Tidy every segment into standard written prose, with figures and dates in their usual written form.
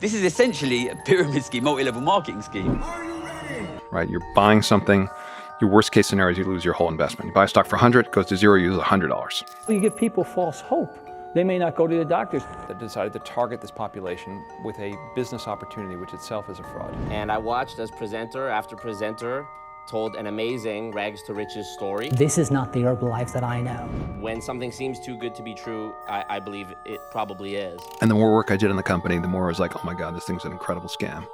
This is essentially a pyramid scheme, multi-level marketing scheme. Right, you're buying something. Your worst case scenario is you lose your whole investment. You buy a stock for 100, it goes to zero, you lose $100. You give people false hope. They may not go to the doctors. That decided to target this population with a business opportunity, which itself is a fraud. And I watched as presenter after presenter told an amazing rags to riches story. This is not the Herbalife that I know. When something seems too good to be true, I believe it probably is. And the more work I did in the company, the more I was like, oh my God, this thing's an incredible scam.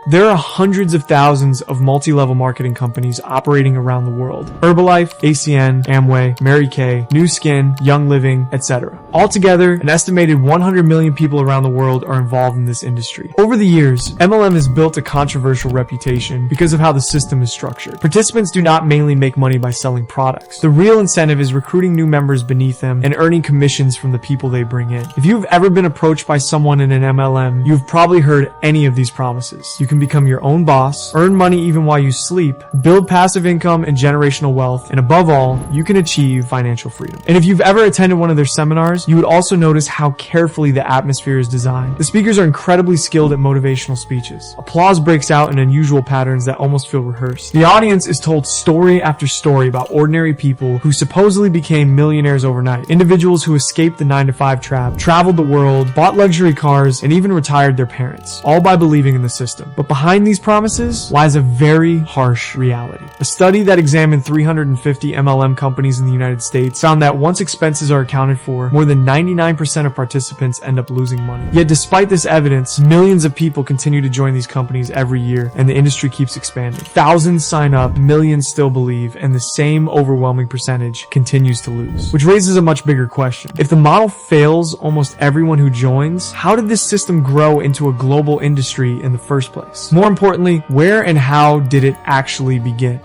There are hundreds of thousands of multi-level marketing companies operating around the world. Herbalife, ACN, Amway, Mary Kay, New Skin, Young Living, etc. Altogether, an estimated 100 million people around the world are involved in this industry. Over the years, MLM has built a controversial reputation because of how the system is structured. Participants do not mainly make money by selling products. The real incentive is recruiting new members beneath them and earning commissions from the people they bring in. If you've ever been approached by someone in an MLM, you've probably heard any of these promises. You can become your own boss, earn money even while you sleep, build passive income and generational wealth, and above all, you can achieve financial freedom. And if you've ever attended one of their seminars, you would also notice how carefully the atmosphere is designed. The speakers are incredibly skilled at motivational speeches. Applause breaks out in unusual patterns that almost feel rehearsed. The audience is told story after story about ordinary people who supposedly became millionaires overnight. Individuals who escaped the 9-to-5 trap, traveled the world, bought luxury cars, and even retired their parents, all by believing in the system. But behind these promises lies a very harsh reality. A study that examined 350 MLM companies in the United States found that once expenses are accounted for, more than 99% of participants end up losing money. Yet despite this evidence, millions of people continue to join these companies every year, and the industry keeps expanding. Thousands sign up, millions still believe, and the same overwhelming percentage continues to lose. Which raises a much bigger question. If the model fails almost everyone who joins, how did this system grow into a global industry in the first place? More importantly, where and how did it actually begin?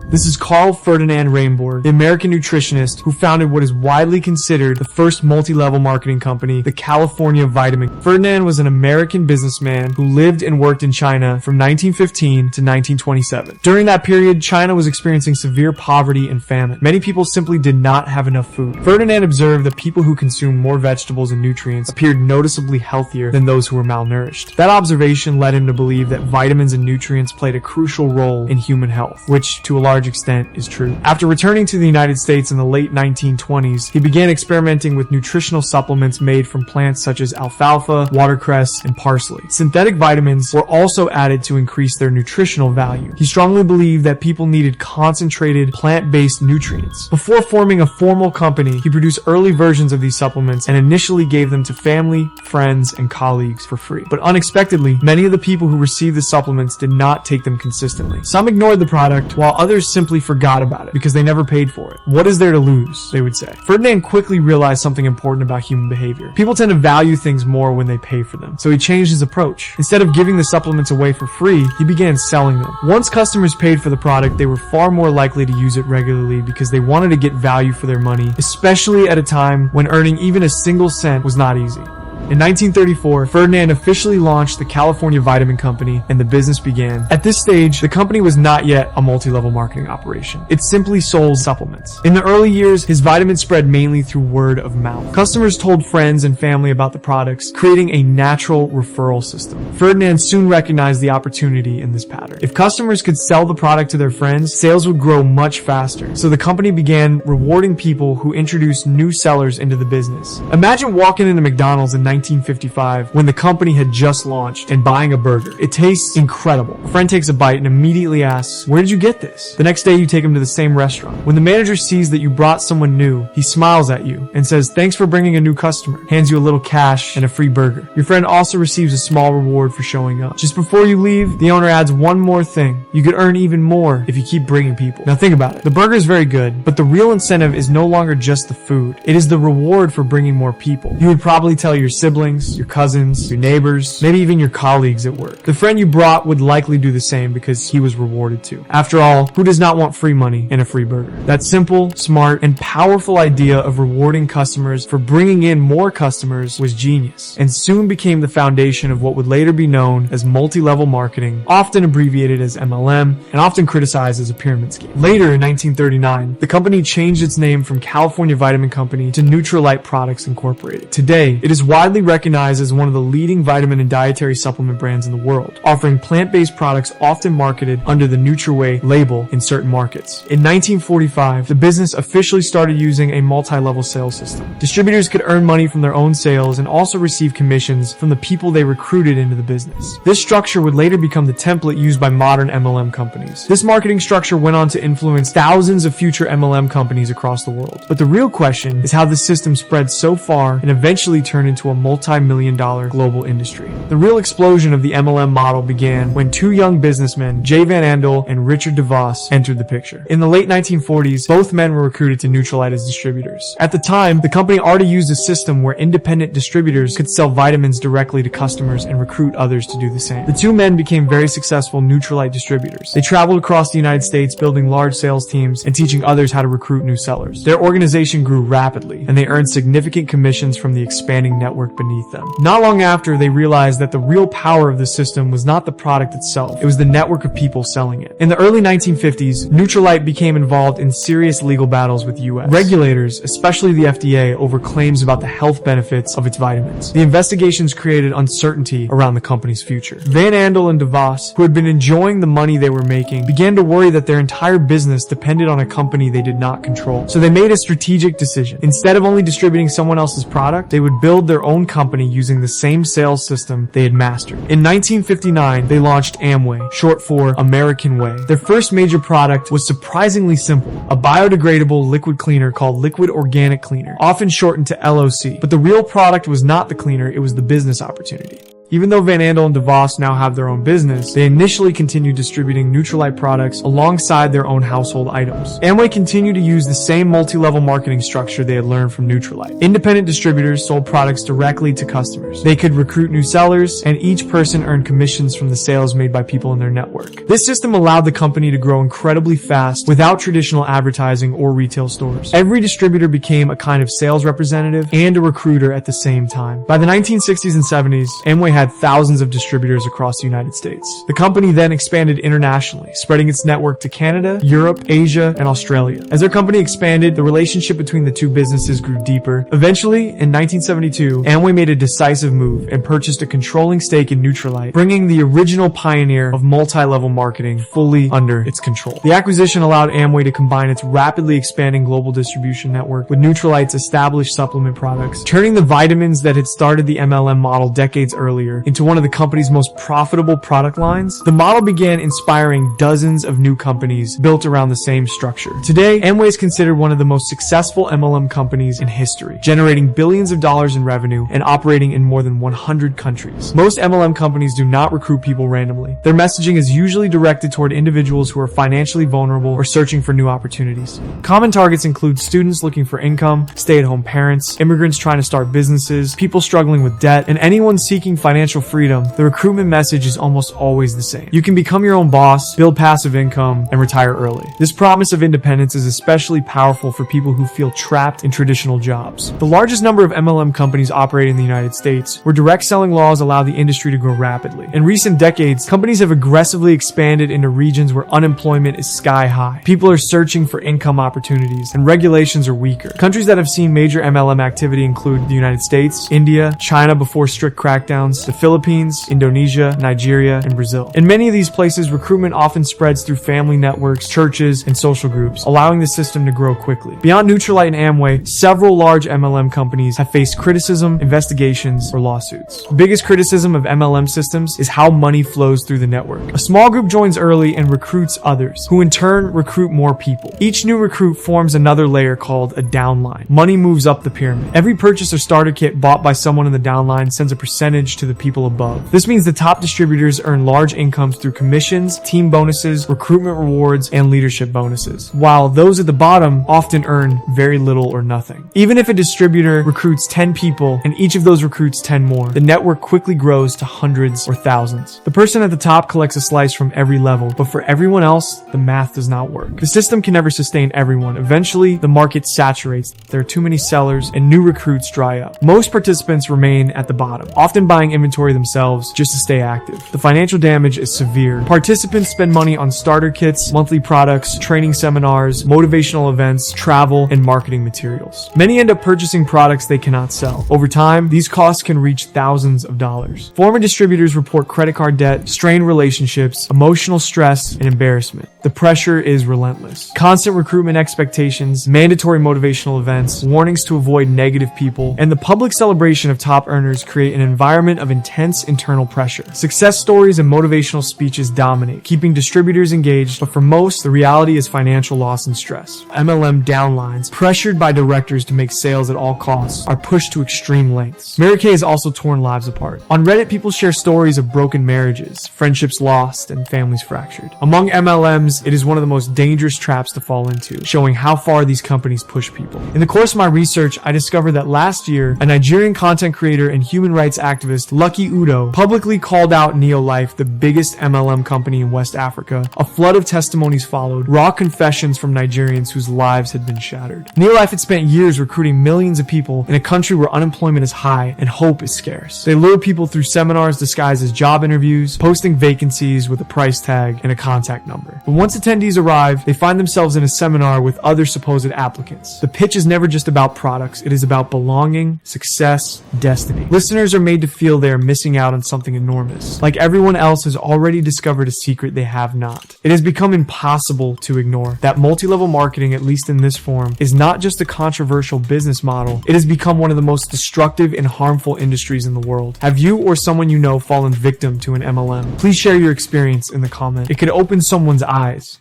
This is Carl Ferdinand Rainbourg, the American nutritionist who founded what is widely considered the first multi-level marketing company, the California Vitamin. Ferdinand was an American businessman who lived and worked in China from 1915 to 1927. During that period, China was experiencing severe poverty and famine. Many people simply did not have enough food. Ferdinand observed that people who consumed more vegetables and nutrients appeared noticeably healthier than those who were malnourished. That observation led him to believe that vitamins and nutrients played a crucial role in human health, which to a large extent is true. After returning to the United States in the late 1920s, he began experimenting with nutritional supplements made from plants such as alfalfa, watercress, and parsley. Synthetic vitamins were also added to increase their nutritional value. He strongly believed that people needed concentrated plant-based nutrients. Before forming a formal company, he produced early versions of these supplements and initially gave them to family, friends, and colleagues for free. But unexpectedly, many of the people who received the supplements did not take them consistently. Some ignored the product, while others simply forgot about it because they never paid for it. What is there to lose, they would say. Ferdinand quickly realized something important about human behavior. People tend to value things more when they pay for them. So he changed his approach. Instead of giving the supplements away for free, he began selling them. Once customers paid for the product, they were far more likely to use it regularly because they wanted to get value for their money, especially at a time when earning even a single cent was not easy. In 1934, Ferdinand officially launched the California Vitamin Company and the business began. At this stage, the company was not yet a multi-level marketing operation. It simply sold supplements. In the early years, his vitamins spread mainly through word of mouth. Customers told friends and family about the products, creating a natural referral system. Ferdinand soon recognized the opportunity in this pattern. If customers could sell the product to their friends, sales would grow much faster. So the company began rewarding people who introduced new sellers into the business. Imagine walking into McDonald's in 1955 when the company had just launched and buying a burger. It tastes incredible. A friend takes a bite and immediately asks, "Where did you get this?" The next day you take him to the same restaurant. When the manager sees that you brought someone new, he smiles at you and says, "Thanks for bringing a new customer," hands you a little cash and a free burger. Your friend also receives a small reward for showing up. Just before you leave, the owner adds one more thing. You could earn even more if you keep bringing people. Now think about it. The burger is very good, but the real incentive is no longer just the food. It is the reward for bringing more people. You would probably tell your siblings, your cousins, your neighbors, maybe even your colleagues at work. The friend you brought would likely do the same because he was rewarded to. After all, who does not want free money and a free burger? That simple, smart, and powerful idea of rewarding customers for bringing in more customers was genius, and soon became the foundation of what would later be known as multi-level marketing, often abbreviated as MLM, and often criticized as a pyramid scheme. Later in 1939, the company changed its name from California Vitamin Company to Nutrilite Products Incorporated. Today, it is widely recognized as one of the leading vitamin and dietary supplement brands in the world, offering plant-based products often marketed under the NutriWay label in certain markets. In 1945, the business officially started using a multi-level sales system. Distributors could earn money from their own sales and also receive commissions from the people they recruited into the business. This structure would later become the template used by modern MLM companies. This marketing structure went on to influence thousands of future MLM companies across the world. But the real question is how the system spread so far and eventually turned into a multi-million-dollar global industry. The real explosion of the MLM model began when two young businessmen, Jay Van Andel and Richard DeVos, entered the picture. In the late 1940s, both men were recruited to Nutrilite as distributors. At the time, the company already used a system where independent distributors could sell vitamins directly to customers and recruit others to do the same. The two men became very successful Nutrilite distributors. They traveled across the United States building large sales teams and teaching others how to recruit new sellers. Their organization grew rapidly, and they earned significant commissions from the expanding network beneath them. Not long after, they realized that the real power of the system was not the product itself, it was the network of people selling it. In the early 1950s, Nutrilite became involved in serious legal battles with U.S. regulators, especially the FDA, over claims about the health benefits of its vitamins. The investigations created uncertainty around the company's future. Van Andel and DeVos, who had been enjoying the money they were making, began to worry that their entire business depended on a company they did not control. So they made a strategic decision. Instead of only distributing someone else's product, they would build their own company using the same sales system they had mastered. In 1959, they launched Amway, short for American Way. Their first major product was surprisingly simple, a biodegradable liquid cleaner called Liquid Organic Cleaner, often shortened to LOC. But the real product was not the cleaner, it was the business opportunity. Even though Van Andel and DeVos now have their own business, they initially continued distributing Nutrilite products alongside their own household items. Amway continued to use the same multi-level marketing structure they had learned from Nutrilite. Independent distributors sold products directly to customers. They could recruit new sellers, and each person earned commissions from the sales made by people in their network. This system allowed the company to grow incredibly fast without traditional advertising or retail stores. Every distributor became a kind of sales representative and a recruiter at the same time. By the 1960s and 70s, Amway had thousands of distributors across the United States. The company then expanded internationally, spreading its network to Canada, Europe, Asia, and Australia. As their company expanded, the relationship between the two businesses grew deeper. Eventually, in 1972, Amway made a decisive move and purchased a controlling stake in Nutrilite, bringing the original pioneer of multi-level marketing fully under its control. The acquisition allowed Amway to combine its rapidly expanding global distribution network with Nutrilite's established supplement products, turning the vitamins that had started the MLM model decades earlier into one of the company's most profitable product lines. The model began inspiring dozens of new companies built around the same structure. Today, Amway is considered one of the most successful MLM companies in history, generating billions of dollars in revenue and operating in more than 100 countries. Most MLM companies do not recruit people randomly. Their messaging is usually directed toward individuals who are financially vulnerable or searching for new opportunities. Common targets include students looking for income, stay-at-home parents, immigrants trying to start businesses, people struggling with debt, and anyone seeking financial freedom. The recruitment message is almost always the same. You can become your own boss, build passive income, and retire early. This promise of independence is especially powerful for people who feel trapped in traditional jobs. The largest number of MLM companies operating in the United States, where direct selling laws allow the industry to grow rapidly. In recent decades, companies have aggressively expanded into regions where unemployment is sky high. People are searching for income opportunities, and regulations are weaker. Countries that have seen major MLM activity include the United States, India, China before strict crackdowns, the Philippines, Indonesia, Nigeria, and Brazil. In many of these places, recruitment often spreads through family networks, churches, and social groups, allowing the system to grow quickly. Beyond Nutrilite and Amway, several large MLM companies have faced criticism, investigations, or lawsuits. The biggest criticism of MLM systems is how money flows through the network. A small group joins early and recruits others, who in turn recruit more people. Each new recruit forms another layer called a downline. Money moves up the pyramid. Every purchase or starter kit bought by someone in the downline sends a percentage to the people above. This means the top distributors earn large incomes through commissions, team bonuses, recruitment rewards, and leadership bonuses, while those at the bottom often earn very little or nothing. Even if a distributor recruits 10 people and each of those recruits 10 more, the network quickly grows to hundreds or thousands. The person at the top collects a slice from every level, but for everyone else, the math does not work. The system can never sustain everyone. Eventually, the market saturates. There are too many sellers and new recruits dry up. Most participants remain at the bottom, often buying inventory themselves just to stay active. The financial damage is severe. Participants spend money on starter kits, monthly products, training seminars, motivational events, travel, and marketing materials. Many end up purchasing products they cannot sell. Over time, these costs can reach thousands of dollars. Former distributors report credit card debt, strained relationships, emotional stress, and embarrassment. The pressure is relentless. Constant recruitment expectations, mandatory motivational events, warnings to avoid negative people, and the public celebration of top earners create an environment of intense internal pressure. Success stories and motivational speeches dominate, keeping distributors engaged, but for most, the reality is financial loss and stress. MLM downlines, pressured by directors to make sales at all costs, are pushed to extreme lengths. Mary Kay has also torn lives apart. On Reddit, people share stories of broken marriages, friendships lost, and families fractured. Among MLMs, it is one of the most dangerous traps to fall into, showing how far these companies push people. In the course of my research, I discovered that last year, a Nigerian content creator and human rights activist, Lucky Udo, publicly called out Neolife, the biggest MLM company in West Africa. A flood of testimonies followed, raw confessions from Nigerians whose lives had been shattered. Neolife had spent years recruiting millions of people in a country where unemployment is high and hope is scarce. They lure people through seminars disguised as job interviews, posting vacancies with a price tag and a contact number. But once attendees arrive, they find themselves in a seminar with other supposed applicants. The pitch is never just about products, it is about belonging, success, destiny. Listeners are made to feel they are missing out on something enormous, like everyone else has already discovered a secret they have not. It has become impossible to ignore that multi-level marketing, at least in this form, is not just a controversial business model, it has become one of the most destructive and harmful industries in the world. Have you or someone you know fallen victim to an MLM? Please share your experience in the comment. It could open someone's eyes.